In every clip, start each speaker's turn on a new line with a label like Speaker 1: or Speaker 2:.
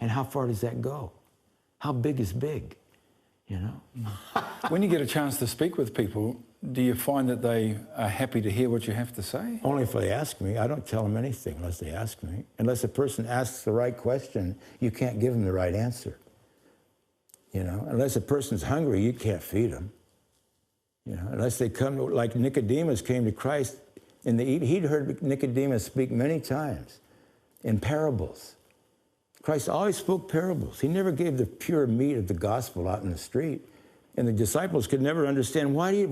Speaker 1: And how far does that go? How big is big? You know?
Speaker 2: When you get a chance to speak with people, do you find that they are happy to hear what you have to say?
Speaker 1: Only if they ask me. I don't tell them anything unless they ask me. Unless a person asks the right question, you can't give them the right answer. You know, unless a person's hungry, you can't feed them. You know, unless they come, like Nicodemus came to Christ, and he'd heard Nicodemus speak many times in parables. Christ always spoke parables. He never gave the pure meat of the gospel out in the street. And the disciples could never understand, what are you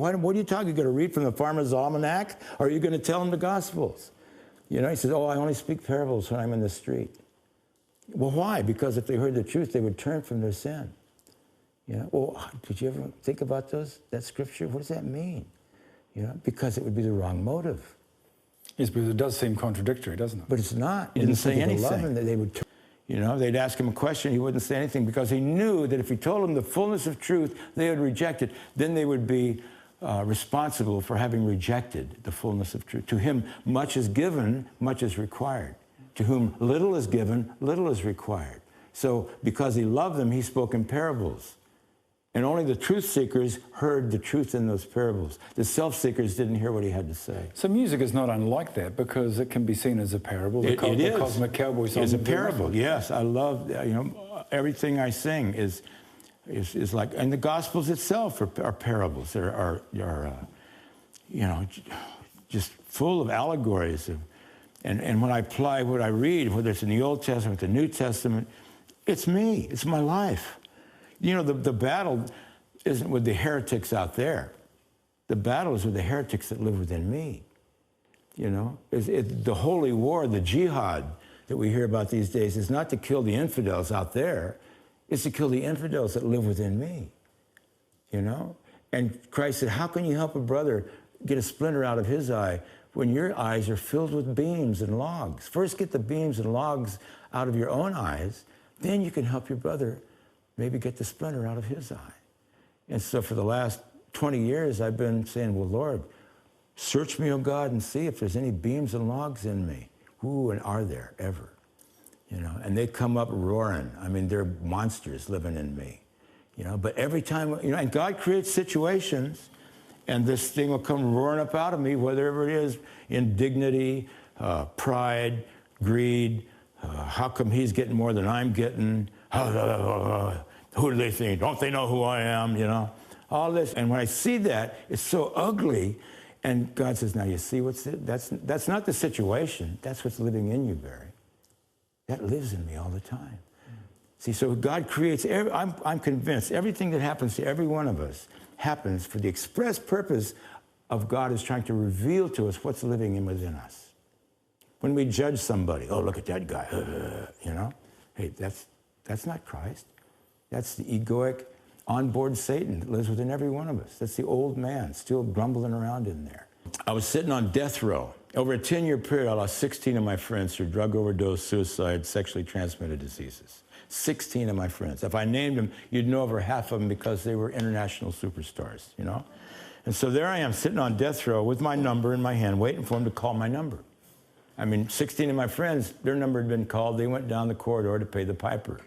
Speaker 1: talking? You're going to read from the Farmer's Almanac? Or are you going to tell them the Gospels? You know, he says, oh, I only speak parables when I'm in the street. Well, why? Because if they heard the truth, they would turn from their sin. You know, well, did you ever think about that scripture? What does that mean? You know, because it would be the wrong motive.
Speaker 2: Yes, but it does seem contradictory, doesn't it?
Speaker 1: But it's not. He didn't say anything. Love him, that they would turn. You know, they'd ask him a question, he wouldn't say anything because he knew that if he told them the fullness of truth, they would reject it. Then they would be responsible for having rejected the fullness of truth. To him, much is given, much is required. To whom little is given, little is required. So because he loved them, he spoke in parables. And only the truth seekers heard the truth in those parables. The self-seekers didn't hear what he had to say.
Speaker 2: So music is not unlike that because it can be seen as a parable.
Speaker 1: It is.
Speaker 2: The Cosmic Cowboy song
Speaker 1: is a parable, yes. I love, you know, everything I sing is like, and the Gospels itself are parables. Are you know, just full of allegories. And when I apply what I read, whether it's in the Old Testament, the New Testament, it's me, it's my life. You know, the battle isn't with the heretics out there. The battle is with the heretics that live within me. You know, the holy war, the jihad that we hear about these days is not to kill the infidels out there. It's to kill the infidels that live within me. You know? And Christ said, how can you help a brother get a splinter out of his eye when your eyes are filled with beams and logs? First get the beams and logs out of your own eyes, then you can help your brother maybe get the splinter out of his eye. And so for the last 20 years, I've been saying, well, Lord, search me, O God, and see if there's any beams and logs in me. Ooh, and are there ever? You know, and they come up roaring. I mean, they're monsters living in me. You know, but every time, you know, and God creates situations, and this thing will come roaring up out of me, whatever it is, indignity, pride, greed, how come he's getting more than I'm getting? Who do they think? Don't they know who I am? You know, all this. And when I see that, it's so ugly. And God says, now you see that's not the situation. That's what's living in you, Barry. That lives in me all the time. See, so God creates, I'm convinced everything that happens to every one of us happens for the express purpose of God is trying to reveal to us what's living in within us. When we judge somebody, oh, look at that guy, you know, hey, that's not Christ. That's the egoic, onboard Satan that lives within every one of us. That's the old man still grumbling around in there. I was sitting on death row. Over a 10-year period, I lost 16 of my friends through drug overdose, suicide, sexually transmitted diseases. 16 of my friends. If I named them, you'd know over half of them because they were international superstars, you know? And so there I am sitting on death row with my number in my hand, waiting for them to call my number. I mean, 16 of my friends, their number had been called. They went down the corridor to pay the piper.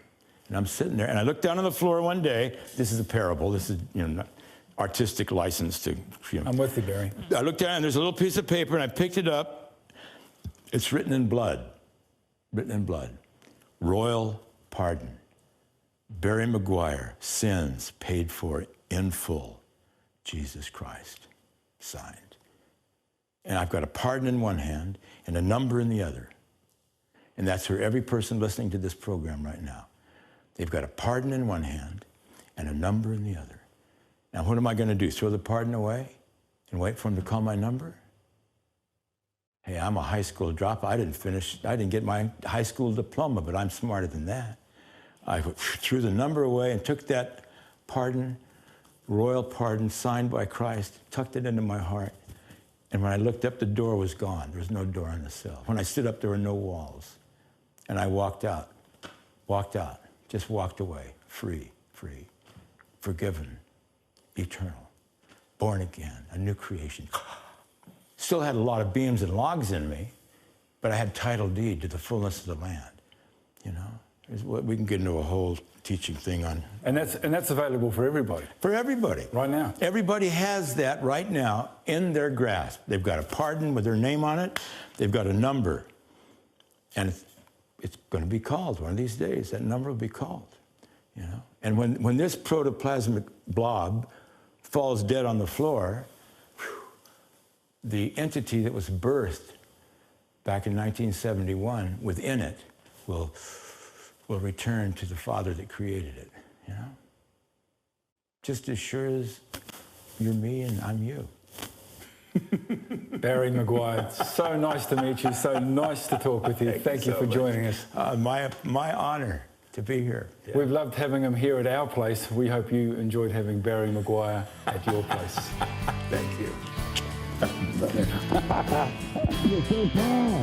Speaker 1: And I'm sitting there, and I looked down on the floor one day. This is a parable. This is, you know, artistic license to, you know.
Speaker 2: I'm with you, Barry.
Speaker 1: I looked down, and there's a little piece of paper, and I picked it up. It's written in blood. Written in blood. Royal pardon. Barry McGuire, sins paid for in full. Jesus Christ. Signed. And I've got a pardon in one hand and a number in the other. And that's for every person listening to this program right now. They've got a pardon in one hand and a number in the other. Now, what am I going to do? Throw the pardon away and wait for him to call my number? Hey, I'm a high school dropout. I didn't get my high school diploma, but I'm smarter than that. I threw the number away and took that pardon, royal pardon, signed by Christ, tucked it into my heart. And when I looked up, the door was gone. There was no door in the cell. When I stood up, there were no walls. And I walked out, just walked away, free, forgiven, eternal, born again, a new creation. Still had a lot of beams and logs in me, but I had title deed to the fullness of the land, you know? is what we can get into a whole teaching thing on.
Speaker 2: And that's available for everybody.
Speaker 1: For everybody.
Speaker 2: Right now.
Speaker 1: Everybody has that right now in their grasp. They've got a pardon with their name on it. They've got a number. And it's going to be called one of these days. That number will be called. You know? And when this protoplasmic blob falls dead on the floor, the entity that was birthed back in 1971 within it will return to the Father that created it, you know? Just as sure as you're me and I'm you.
Speaker 2: Barry McGuire, so nice to meet you, so nice to talk with you. Thank you
Speaker 1: so
Speaker 2: for
Speaker 1: much.
Speaker 2: joining us.
Speaker 1: My honor to be here. Yeah.
Speaker 2: We've loved having him here at our place. We hope you enjoyed having Barry McGuire at your place.
Speaker 1: Thank you.
Speaker 3: You're so tall.